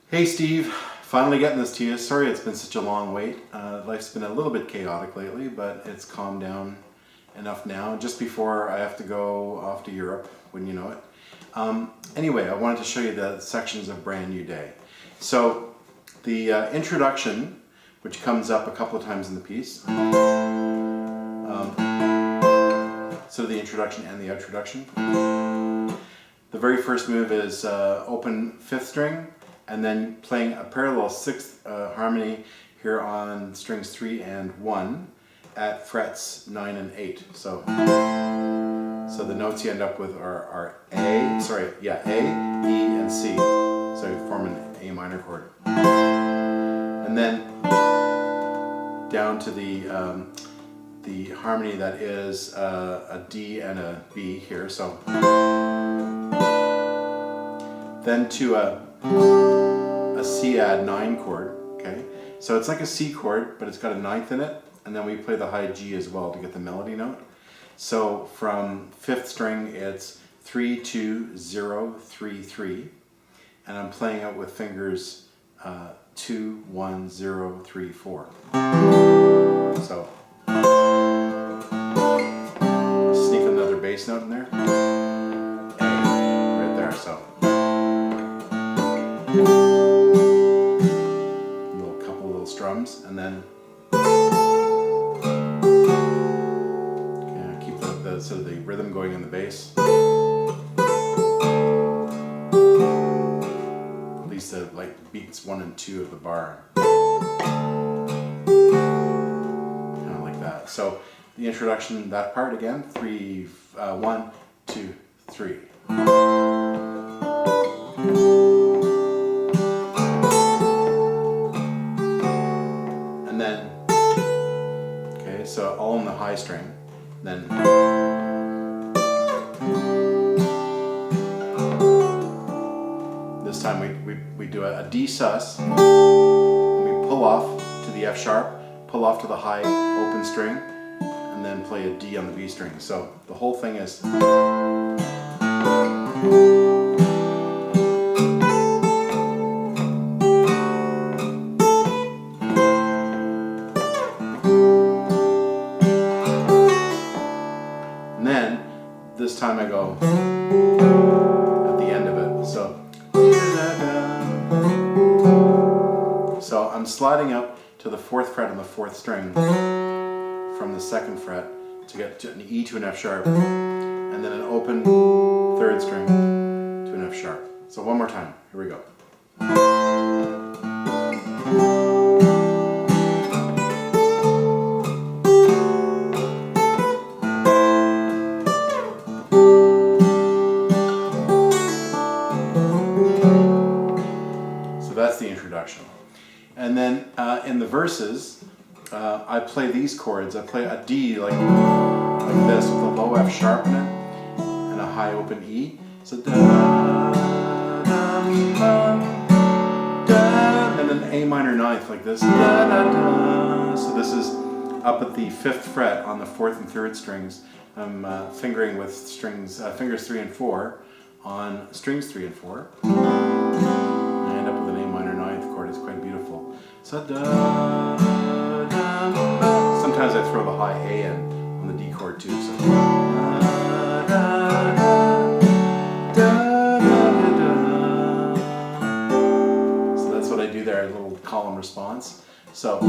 Hey Steve, finally getting this to you. Sorry it's been such a long wait. Life's been a little bit chaotic lately, but it's calmed down enough now, just before I have to go off to Europe, wouldn't you know it. Anyway, I wanted to show you the sections of Brand New Day. So the introduction, which comes up a couple of times in the piece, so the introduction and the outroduction. The very first move is open 5th string, and then playing a parallel 6th harmony here on strings 3 and 1 at frets 9 and 8. So the notes you end up with are A, E, and C. So you form an A minor chord. And then down to the harmony that is a D and a B here. So then to a C add 9 chord, okay? So it's like a C chord, but it's got a 9th in it, and then we play the high G as well to get the melody note. So from 5th string, it's 3, 2, 0, 3, 3, and I'm playing it with fingers 2, 1, 0, 3, 4. So sneak another bass note in there, A, right there, so. Couple little strums, and then okay, keep the sort of the rhythm going in the bass. At least the beats 1 and 2 of the bar, kind of like that. So the introduction, that part again, 3, 1, 2, 3. So all in the high string, then this time we do a D sus, and we pull off to the F sharp, pull off to the high open string, and then play a D on the B string. So the whole thing is this time I go at the end of it. So I'm sliding up to the 4th fret on the 4th string from the 2nd fret to get to an E to an F sharp, and then an open 3rd string to an F sharp. So one more time. Here we go. That's the introduction. And then in the verses, I play these chords. I play a D like this with a low F sharp in it and a high open E. So da, da, da, da, and then A minor 9th like this. Da, da, da. So this is up at the 5th fret on the 4th and 3rd strings. I'm fingering with strings, fingers 3 and 4 on strings 3 and 4. Up with an A minor 9th chord. It's quite beautiful. So da, da, da. Sometimes I throw the high A in on the D chord too. So, da, da, da, da, da, da. So that's what I do there, a little column response. So A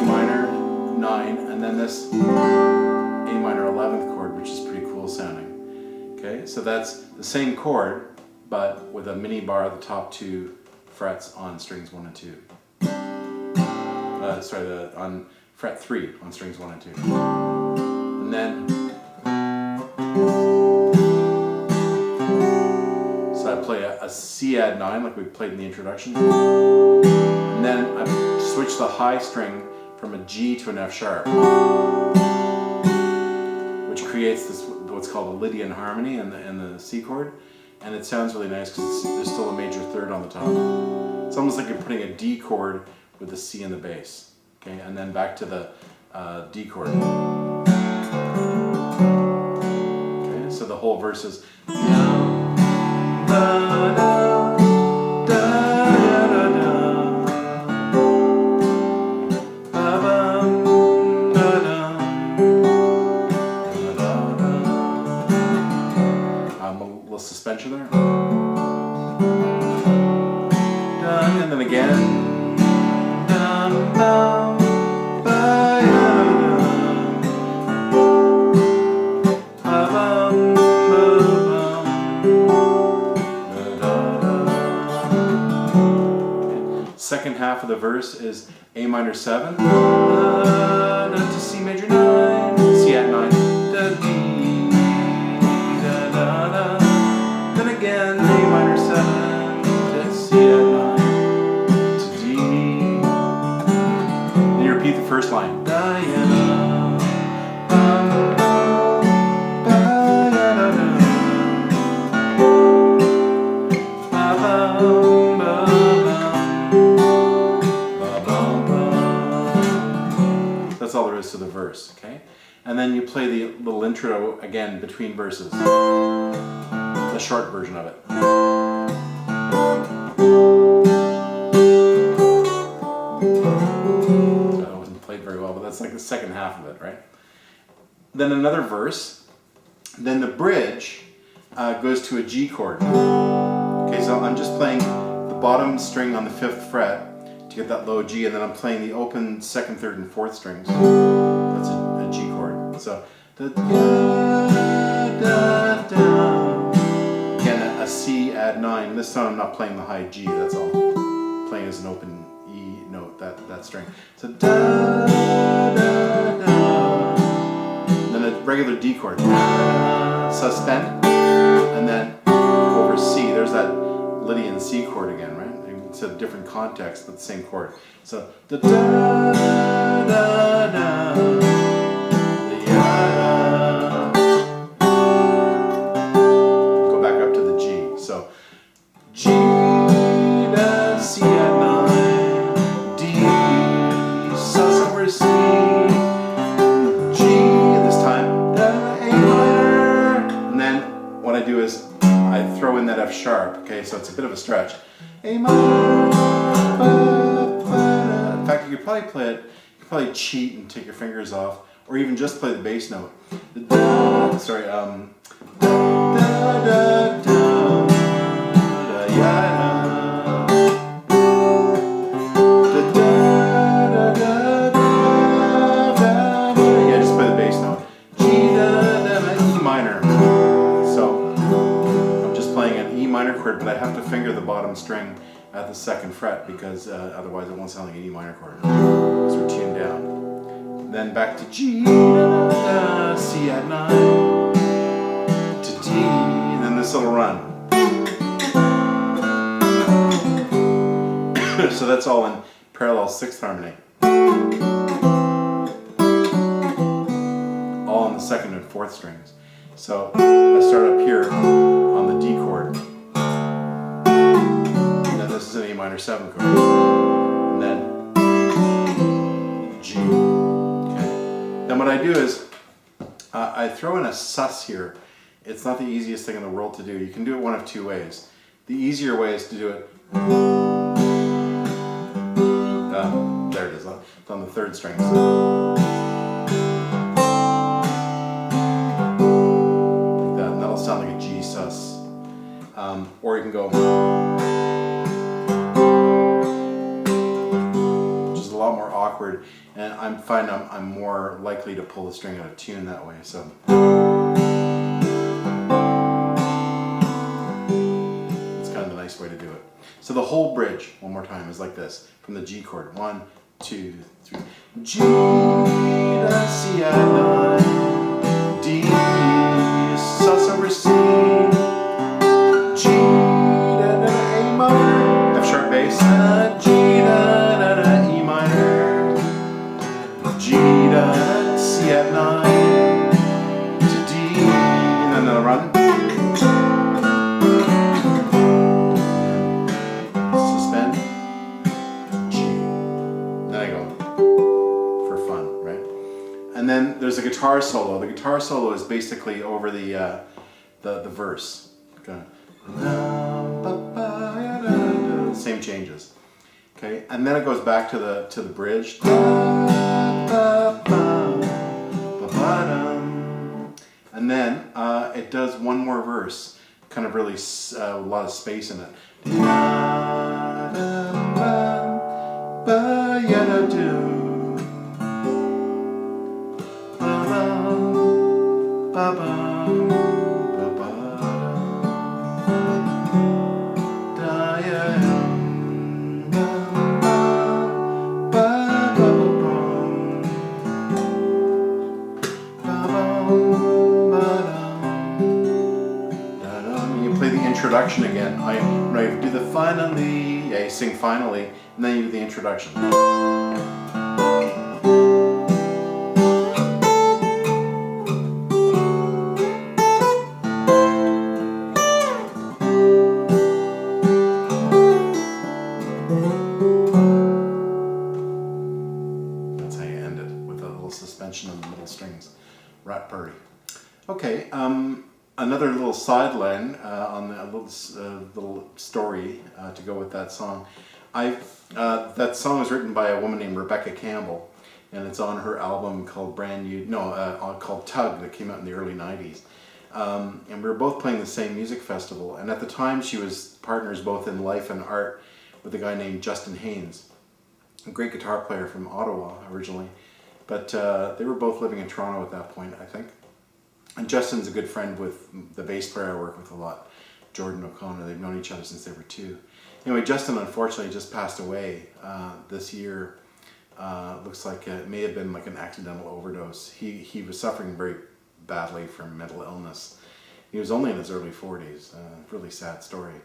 minor 9, and then this A minor 11th chord, which is pretty cool sounding. Okay, so that's the same chord, but with a mini bar at the top 2 frets on strings 1 and 2. On fret 3 on strings 1 and 2. And then, so I play a C add 9 like we played in the introduction. And then I switch the high string from a G to an F sharp, which creates this what's called a Lydian harmony in the C chord. And it sounds really nice because there's still a major 3rd on the top. It's almost like you're putting a D chord with a C in the bass. Okay, and then back to the D chord. Okay, so the whole verse is. then again. Second half of the verse is A minor 7, to C major 9, C at 9, da D, da da da. Then again A minor 7, to C at 9, to D. Then you repeat the first line. Diana. That's all there is to the verse, okay? And then you play the little intro again between verses, the short version of it. That wasn't played very well, but that's like the second half of it, right? Then another verse, then the bridge goes to a G chord. Okay, so I'm just playing the bottom string on the 5th fret to get that low G, and then I'm playing the open 2nd, 3rd, and 4th strings. That's a G chord. So, da, da, da, da. Again, a C add 9. This time I'm not playing the high G, that's all. I'm playing as an open E note, that string. So, da, da, da. Then a regular D chord. Suspend. And then over C, there's that Lydian C chord again, right? It's a different context, but the same chord. So da da da da, go back up to the G. So G, da, C at 9, D, sus over C, G this time, da, A minor. And then what I do is I throw in that F sharp, okay, so it's a bit of a stretch. A minor, in fact, you could probably play it, you could probably cheat and take your fingers off, or even just play the bass note. Sorry, da, da, da, da, ya, yeah, just play the bass note. G, da, da, da, E minor. So I'm just playing an E minor chord, but I have to finger the bottom string at the 2nd fret because otherwise it won't sound like an E minor chord. So we're tuned down. Then back to G, da, da, C at 9, to D, and then this little run. So that's all in parallel 6th harmony. All on the 2nd and 4th strings. So I start up here on the D chord. And then this is an A minor 7 chord. And then G. Okay. Then what I do is I throw in a sus here. It's not the easiest thing in the world to do. You can do it one of two ways. The easier way is to do it. There it is. It's on the 3rd string. Sound like a G sus, or you can go, which is a lot more awkward, and I'm finding I'm more likely to pull the string out of tune that way. So it's kind of the nice way to do it. So the whole bridge, one more time, is like this from the G chord. 1, 2, 3. G, da, C at 9, D, sus over C, G, da, da, A minor, F sharp bass, G, da, da, da, E minor, G, da, C at 9, to D, and then the run. Suspend, G. Then I go for fun, right? And then there's a guitar solo. The guitar solo is basically over the verse. Okay. Same changes. Okay, and then it goes back to the bridge. And then it does one more verse, kind of really a lot of space in it. finally. Yeah, you sing finally, and then you do the introduction. That's how you end it, with a little suspension on the middle strings. Rat party. Okay, another little sideline on a little story to go with that song. That song was written by a woman named Rebecca Campbell, and it's on her album called called Tug, that came out in the early '90s. And we were both playing the same music festival, and at the time she was partners both in life and art with a guy named Justin Haynes, a great guitar player from Ottawa originally, but they were both living in Toronto at that point, I think. And Justin's a good friend with the bass player I work with a lot, Jordan O'Connor. They've known each other since they were 2. Anyway, Justin unfortunately just passed away this year. Looks like it may have been like an accidental overdose. He was suffering very badly from mental illness. He was only in his early 40s. Really sad story.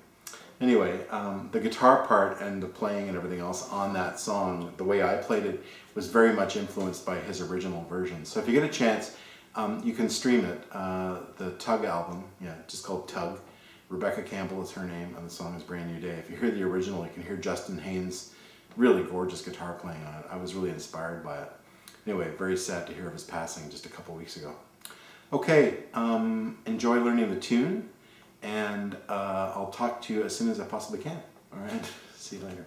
Anyway, the guitar part and the playing and everything else on that song, the way I played it, was very much influenced by his original version. So if you get a chance, you can stream it. The Tug album, yeah, just called Tug. Rebecca Campbell is her name, and the song is Brand New Day. If you hear the original, you can hear Justin Haynes' really gorgeous guitar playing on it. I was really inspired by it. Anyway, very sad to hear of his passing just a couple weeks ago. Okay, enjoy learning the tune, and I'll talk to you as soon as I possibly can. All right, see you later.